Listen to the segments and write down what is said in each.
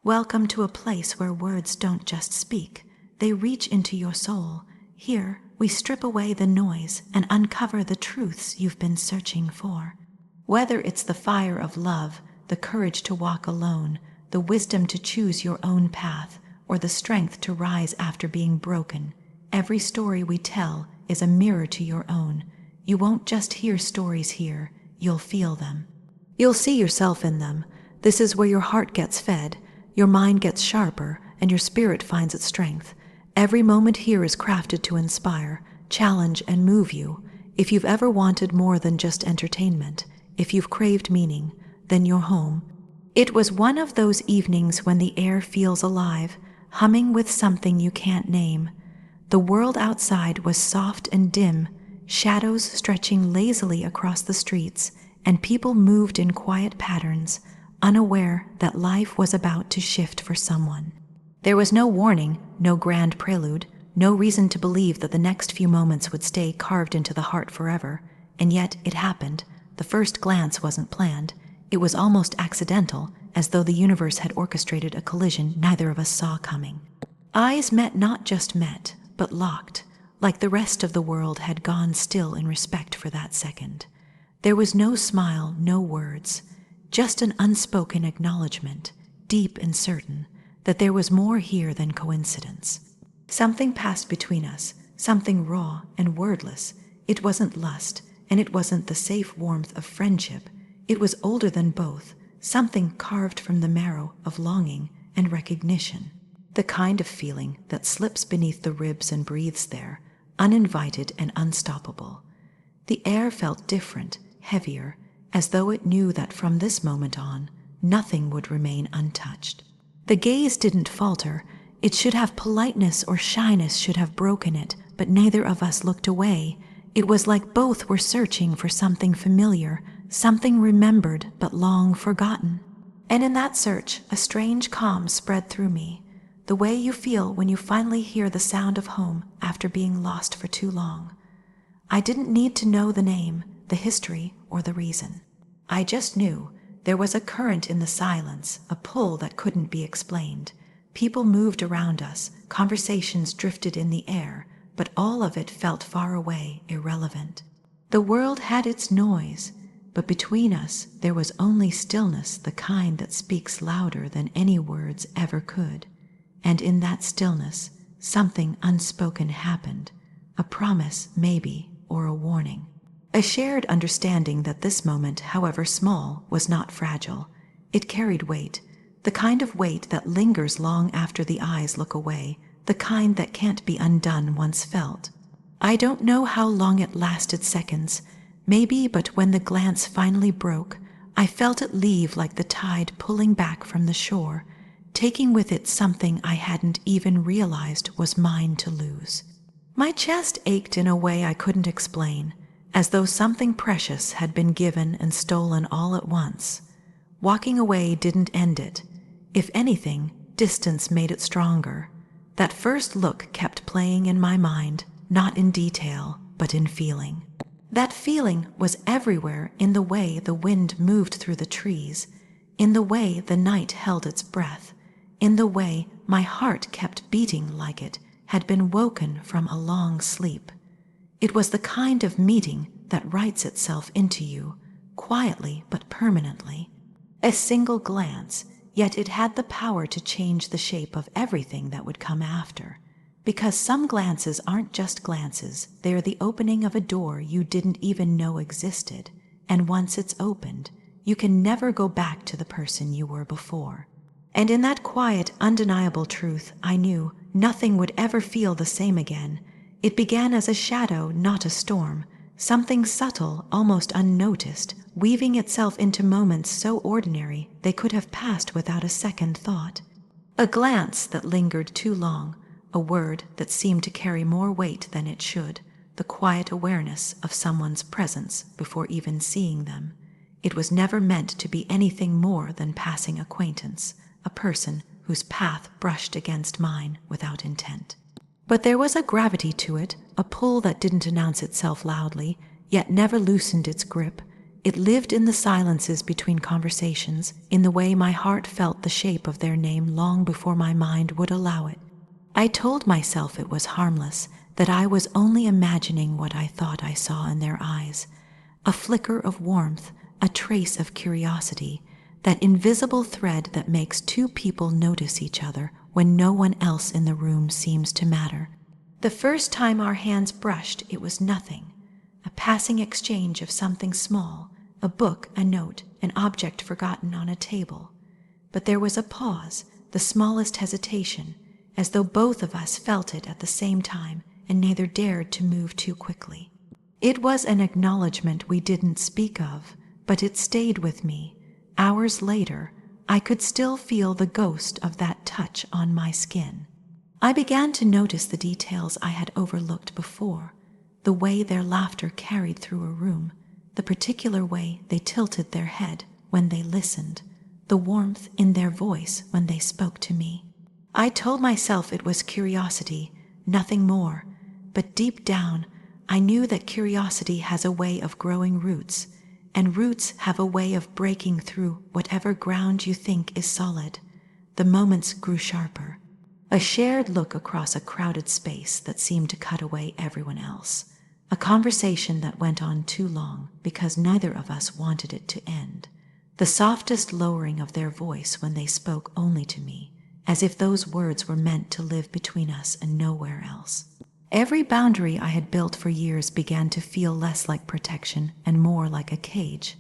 Welcome to a place where words don't just speak, they reach into your soul. Here, we strip away the noise and uncover the truths you've been searching for. Whether it's the fire of love, the courage to walk alone, the wisdom to choose your own path, or the strength to rise after being broken, every story we tell is a mirror to your own. You won't just hear stories here, you'll feel them. You'll see yourself in them. This is where your heart gets fed, your mind gets sharper, and your spirit finds its strength. Every moment here is crafted to inspire, challenge, and move you. If you've ever wanted more than just entertainment, if you've craved meaning, then you're home. It was one of those evenings when the air feels alive, humming with something you can't name. The world outside was soft and dim, shadows stretching lazily across the streets, and people moved in quiet patterns, unaware that life was about to shift for someone. There was no warning, no grand prelude, no reason to believe that the next few moments would stay carved into the heart forever, and yet it happened. The first glance wasn't planned. It was almost accidental, as though the universe had orchestrated a collision neither of us saw coming. Eyes met, not just met, but locked, like the rest of the world had gone still in respect for that second. There was no smile, no words, just an unspoken acknowledgement, deep and certain, that there was more here than coincidence. Something passed between us, something raw and wordless. It wasn't lust, and it wasn't the safe warmth of friendship. It was older than both, something carved from the marrow of longing and recognition. The kind of feeling that slips beneath the ribs and breathes there, uninvited and unstoppable. The air felt different, heavier, as though it knew that from this moment on, nothing would remain untouched. The gaze didn't falter. It should have politeness or shyness should have broken it, but neither of us looked away. It was like both were searching for something familiar, something remembered but long forgotten. And in that search, a strange calm spread through me, the way you feel when you finally hear the sound of home after being lost for too long. I didn't need to know the name, the history, or the reason. I just knew there was a current in the silence, a pull that couldn't be explained. People moved around us, conversations drifted in the air, but all of it felt far away, irrelevant. The world had its noise, but between us there was only stillness, the kind that speaks louder than any words ever could. And in that stillness, something unspoken happened, a promise maybe, or a warning. A shared understanding that this moment, however small, was not fragile. It carried weight, the kind of weight that lingers long after the eyes look away, the kind that can't be undone once felt. I don't know how long it lasted, seconds, maybe, but when the glance finally broke, I felt it leave like the tide pulling back from the shore, taking with it something I hadn't even realized was mine to lose. My chest ached in a way I couldn't explain, as though something precious had been given and stolen all at once. Walking away didn't end it. If anything, distance made it stronger. That first look kept playing in my mind, not in detail, but in feeling. That feeling was everywhere, in the way the wind moved through the trees, in the way the night held its breath, in the way my heart kept beating like it had been woken from a long sleep. It was the kind of meeting that writes itself into you, quietly but permanently. A single glance, yet it had the power to change the shape of everything that would come after. Because some glances aren't just glances, they're the opening of a door you didn't even know existed, and once it's opened, you can never go back to the person you were before. And in that quiet, undeniable truth, I knew nothing would ever feel the same again. It began as a shadow, not a storm, something subtle, almost unnoticed, weaving itself into moments so ordinary they could have passed without a second thought. A glance that lingered too long, a word that seemed to carry more weight than it should, the quiet awareness of someone's presence before even seeing them. It was never meant to be anything more than passing acquaintance, a person whose path brushed against mine without intent. But there was a gravity to it, a pull that didn't announce itself loudly, yet never loosened its grip. It lived in the silences between conversations, in the way my heart felt the shape of their name long before my mind would allow it. I told myself it was harmless, that I was only imagining what I thought I saw in their eyes. A flicker of warmth, a trace of curiosity, that invisible thread that makes two people notice each other when no one else in the room seems to matter. The first time our hands brushed, it was nothing. A passing exchange of something small, a book, a note, an object forgotten on a table. But there was a pause, the smallest hesitation, as though both of us felt it at the same time and neither dared to move too quickly. It was an acknowledgement we didn't speak of, but it stayed with me. Hours later, I could still feel the ghost of that touch on my skin. I began to notice the details I had overlooked before, the way their laughter carried through a room, the particular way they tilted their head when they listened, the warmth in their voice when they spoke to me. I told myself it was curiosity, nothing more, but deep down, I knew that curiosity has a way of growing roots, and roots have a way of breaking through whatever ground you think is solid. The moments grew sharper. A shared look across a crowded space that seemed to cut away everyone else. A conversation that went on too long because neither of us wanted it to end. The softest lowering of their voice when they spoke only to me, as if those words were meant to live between us and nowhere else. Every boundary I had built for years began to feel less like protection and more like a cage.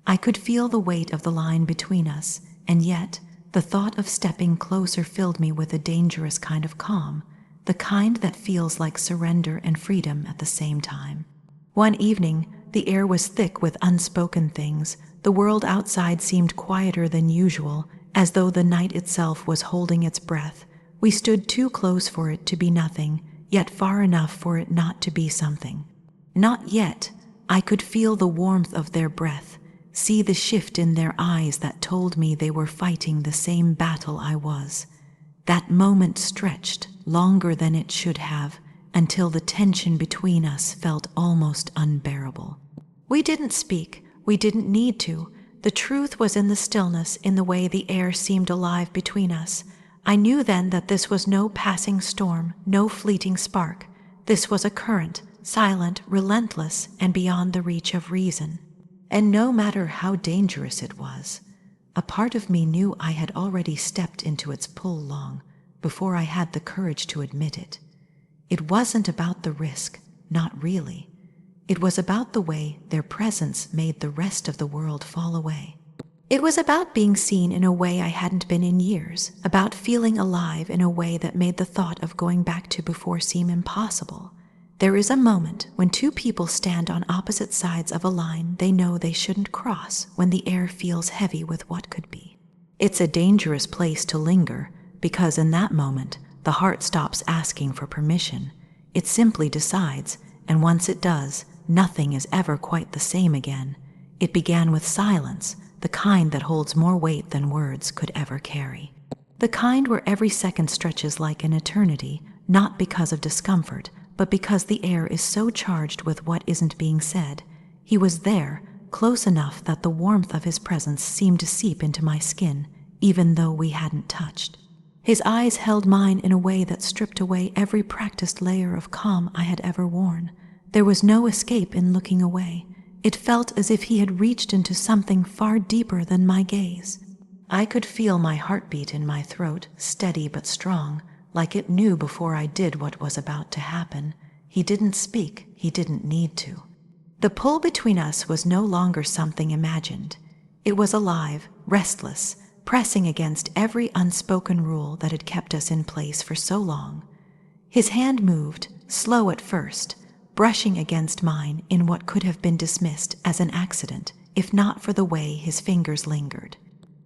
I could feel the weight of the line between us, and yet the thought of stepping closer filled me with a dangerous kind of calm, the kind that feels like surrender and freedom at the same time. One evening, the air was thick with unspoken things. The world outside seemed quieter than usual, as though the night itself was holding its breath. We stood too close for it to be nothing, yet far enough for it not to be something. Not yet. I could feel the warmth of their breath, see the shift in their eyes that told me they were fighting the same battle I was. That moment stretched longer than it should have, until the tension between us felt almost unbearable. We didn't speak. We didn't need to. The truth was in the stillness, in the way the air seemed alive between us. I knew then that this was no passing storm, no fleeting spark. This was a current, silent, relentless, and beyond the reach of reason. And no matter how dangerous it was, a part of me knew I had already stepped into its pull long before I had the courage to admit it. It wasn't about the risk, not really. It was about the way their presence made the rest of the world fall away. It was about being seen in a way I hadn't been in years, about feeling alive in a way that made the thought of going back to before seem impossible. There is a moment when two people stand on opposite sides of a line they know they shouldn't cross, when the air feels heavy with what could be. It's a dangerous place to linger, because in that moment, the heart stops asking for permission. It simply decides, and once it does, nothing is ever quite the same again. It began with silence, the kind that holds more weight than words could ever carry. The kind where every second stretches like an eternity, not because of discomfort, but because the air is so charged with what isn't being said. He was there, close enough that the warmth of his presence seemed to seep into my skin, even though we hadn't touched. His eyes held mine in a way that stripped away every practiced layer of calm I had ever worn. There was no escape in looking away. It felt as if he had reached into something far deeper than my gaze. I could feel my heartbeat in my throat, steady but strong, like it knew before I did what was about to happen. He didn't speak. He didn't need to. The pull between us was no longer something imagined. It was alive, restless, pressing against every unspoken rule that had kept us in place for so long. His hand moved, slow at first, brushing against mine in what could have been dismissed as an accident, if not for the way his fingers lingered.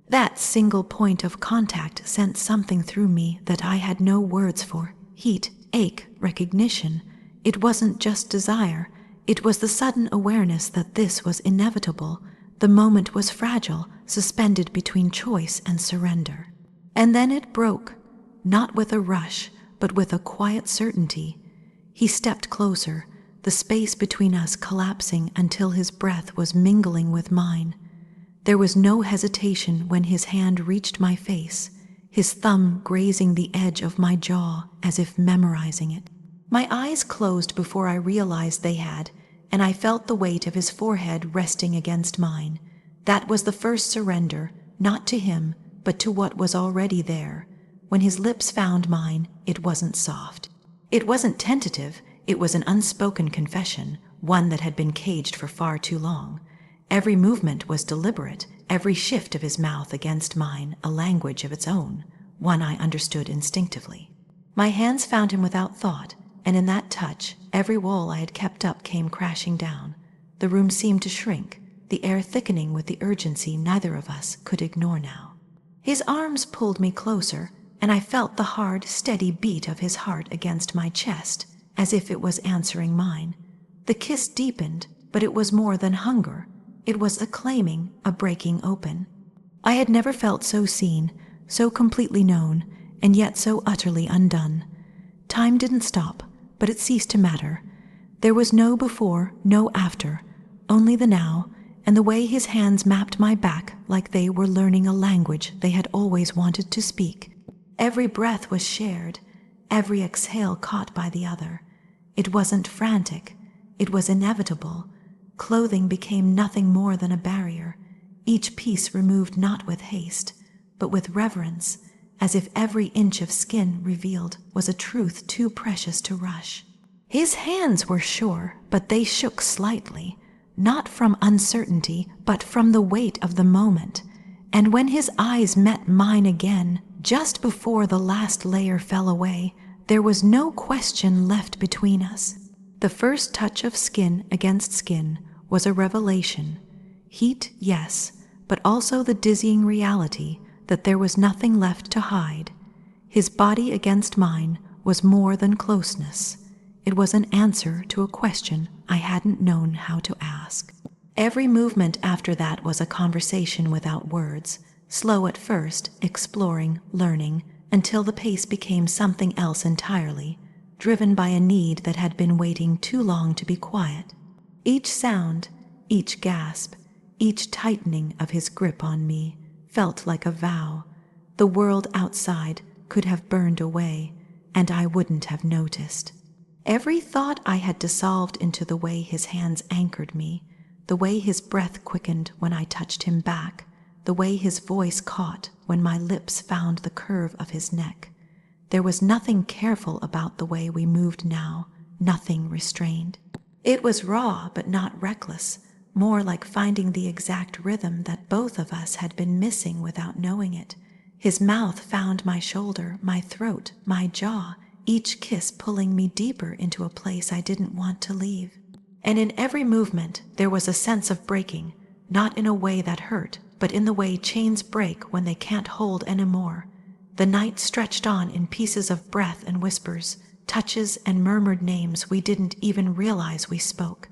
That single point of contact sent something through me that I had no words for. Heat, ache, recognition. It wasn't just desire. It was the sudden awareness that this was inevitable. The moment was fragile, suspended between choice and surrender. And then it broke, not with a rush, but with a quiet certainty. He stepped closer, the space between us collapsing until his breath was mingling with mine. There was no hesitation when his hand reached my face, his thumb grazing the edge of my jaw as if memorizing it. My eyes closed before I realized they had, and I felt the weight of his forehead resting against mine. That was the first surrender, not to him, but to what was already there. When his lips found mine, it wasn't soft. It wasn't tentative, it was an unspoken confession, one that had been caged for far too long. Every movement was deliberate, every shift of his mouth against mine a language of its own, one I understood instinctively. My hands found him without thought, and in that touch, every wall I had kept up came crashing down. The room seemed to shrink, the air thickening with the urgency neither of us could ignore now. His arms pulled me closer, and I felt the hard, steady beat of his heart against my chest, as if it was answering mine. The kiss deepened, but it was more than hunger. It was a claiming, a breaking open. I had never felt so seen, so completely known, and yet so utterly undone. Time didn't stop, but it ceased to matter. There was no before, no after, only the now, and the way his hands mapped my back like they were learning a language they had always wanted to speak. Every breath was shared, every exhale caught by the other. It wasn't frantic, it was inevitable. Clothing became nothing more than a barrier, each piece removed not with haste, but with reverence, as if every inch of skin revealed was a truth too precious to rush. His hands were sure, but they shook slightly, not from uncertainty, but from the weight of the moment. And when his eyes met mine again, just before the last layer fell away, there was no question left between us. The first touch of skin against skin was a revelation. Heat, yes, but also the dizzying reality that there was nothing left to hide. His body against mine was more than closeness. It was an answer to a question I hadn't known how to ask. Every movement after that was a conversation without words, slow at first, exploring, learning, until the pace became something else entirely, driven by a need that had been waiting too long to be quiet. Each sound, each gasp, each tightening of his grip on me felt like a vow. The world outside could have burned away, and I wouldn't have noticed. Every thought I had dissolved into the way his hands anchored me, the way his breath quickened when I touched him back, the way his voice caught when my lips found the curve of his neck. There was nothing careful about the way we moved now, nothing restrained. It was raw but not reckless, more like finding the exact rhythm that both of us had been missing without knowing it. His mouth found my shoulder, my throat, my jaw, each kiss pulling me deeper into a place I didn't want to leave. And in every movement there was a sense of breaking, not in a way that hurt, but in the way chains break when they can't hold anymore. The night stretched on in pieces of breath and whispers, touches and murmured names we didn't even realize we spoke.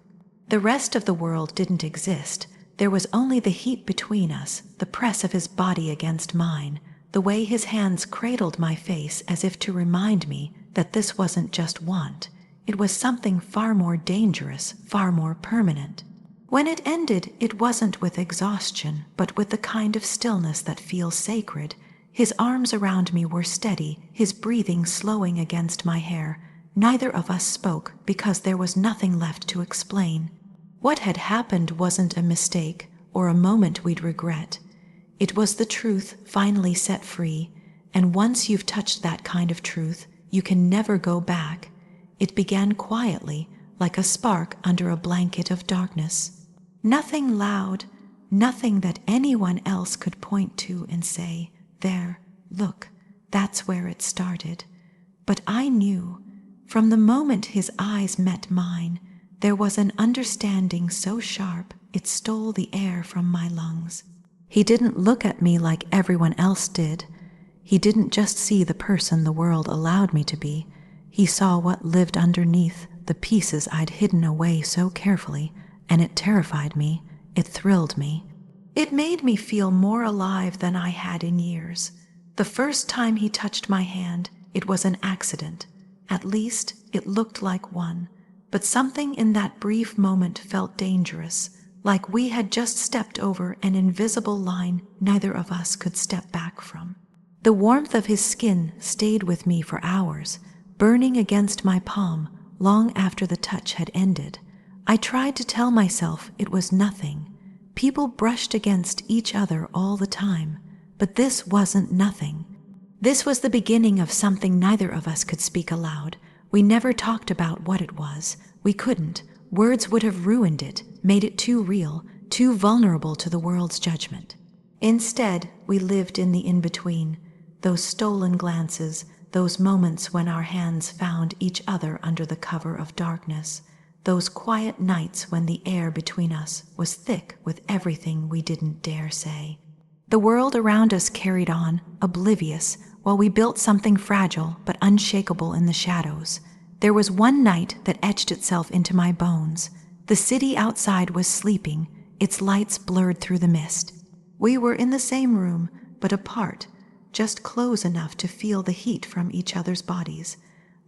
The rest of the world didn't exist. There was only the heat between us, the press of his body against mine, the way his hands cradled my face as if to remind me that this wasn't just want. It was something far more dangerous, far more permanent. When it ended, it wasn't with exhaustion, but with the kind of stillness that feels sacred. His arms around me were steady, his breathing slowing against my hair. Neither of us spoke because there was nothing left to explain. What had happened wasn't a mistake or a moment we'd regret. It was the truth finally set free, and once you've touched that kind of truth, you can never go back. It began quietly, like a spark under a blanket of darkness. Nothing loud, nothing that anyone else could point to and say, "There, look, that's where it started." But I knew, from the moment his eyes met mine, there was an understanding so sharp it stole the air from my lungs. He didn't look at me like everyone else did. He didn't just see the person the world allowed me to be. He saw what lived underneath, the pieces I'd hidden away so carefully, and it terrified me, it thrilled me. It made me feel more alive than I had in years. The first time he touched my hand, it was an accident. At least, it looked like one. But something in that brief moment felt dangerous, like we had just stepped over an invisible line neither of us could step back from. The warmth of his skin stayed with me for hours, burning against my palm long after the touch had ended. I tried to tell myself it was nothing. People brushed against each other all the time, but this wasn't nothing. This was the beginning of something neither of us could speak aloud. We never talked about what it was. We couldn't. Words would have ruined it, made it too real, too vulnerable to the world's judgment. Instead, we lived in the in-between, those stolen glances, those moments when our hands found each other under the cover of darkness, those quiet nights when the air between us was thick with everything we didn't dare say. The world around us carried on, oblivious, while we built something fragile but unshakable in the shadows. There was one night that etched itself into my bones. The city outside was sleeping, its lights blurred through the mist. We were in the same room, but apart, just close enough to feel the heat from each other's bodies.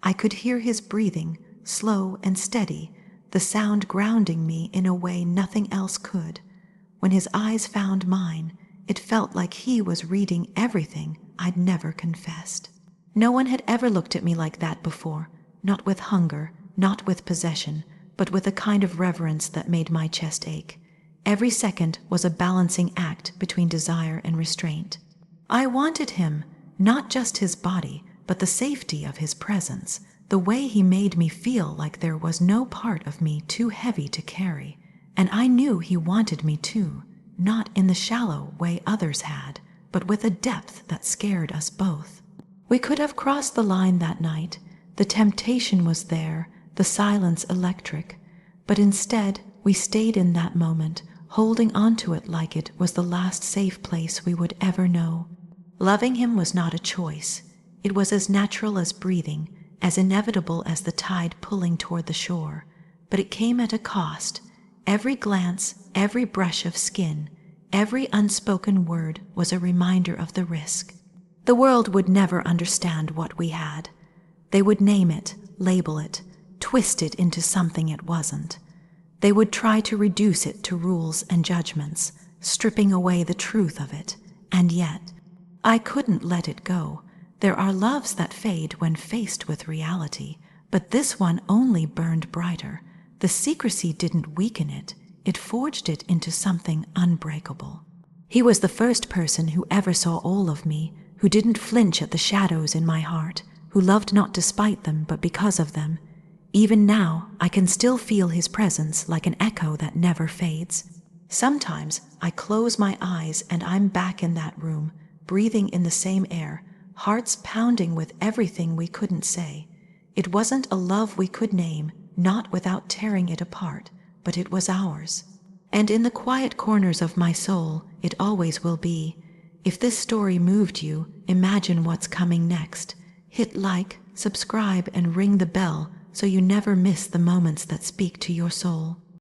I could hear his breathing, slow and steady, the sound grounding me in a way nothing else could. When his eyes found mine, it felt like he was reading everything I'd never confessed. No one had ever looked at me like that before, not with hunger, not with possession, but with a kind of reverence that made my chest ache. Every second was a balancing act between desire and restraint. I wanted him, not just his body, but the safety of his presence, the way he made me feel like there was no part of me too heavy to carry. And I knew he wanted me too, not in the shallow way others had, but with a depth that scared us both. We could have crossed the line that night. The temptation was there, the silence electric, but instead we stayed in that moment, holding onto it like it was the last safe place we would ever know. Loving him was not a choice. It was as natural as breathing, as inevitable as the tide pulling toward the shore. But it came at a cost. Every glance, every brush of skin, every unspoken word was a reminder of the risk. The world would never understand what we had. They would name it, label it, twist it into something it wasn't. They would try to reduce it to rules and judgments, stripping away the truth of it. And yet, I couldn't let it go. There are loves that fade when faced with reality, but this one only burned brighter. The secrecy didn't weaken it, it forged it into something unbreakable. He was the first person who ever saw all of me, who didn't flinch at the shadows in my heart, who loved not despite them but because of them. Even now, I can still feel his presence like an echo that never fades. Sometimes I close my eyes and I'm back in that room, breathing in the same air, hearts pounding with everything we couldn't say. It wasn't a love we could name, not without tearing it apart, but it was ours. And in the quiet corners of my soul, it always will be. If this story moved you, imagine what's coming next. Hit like, subscribe, and ring the bell so you never miss the moments that speak to your soul.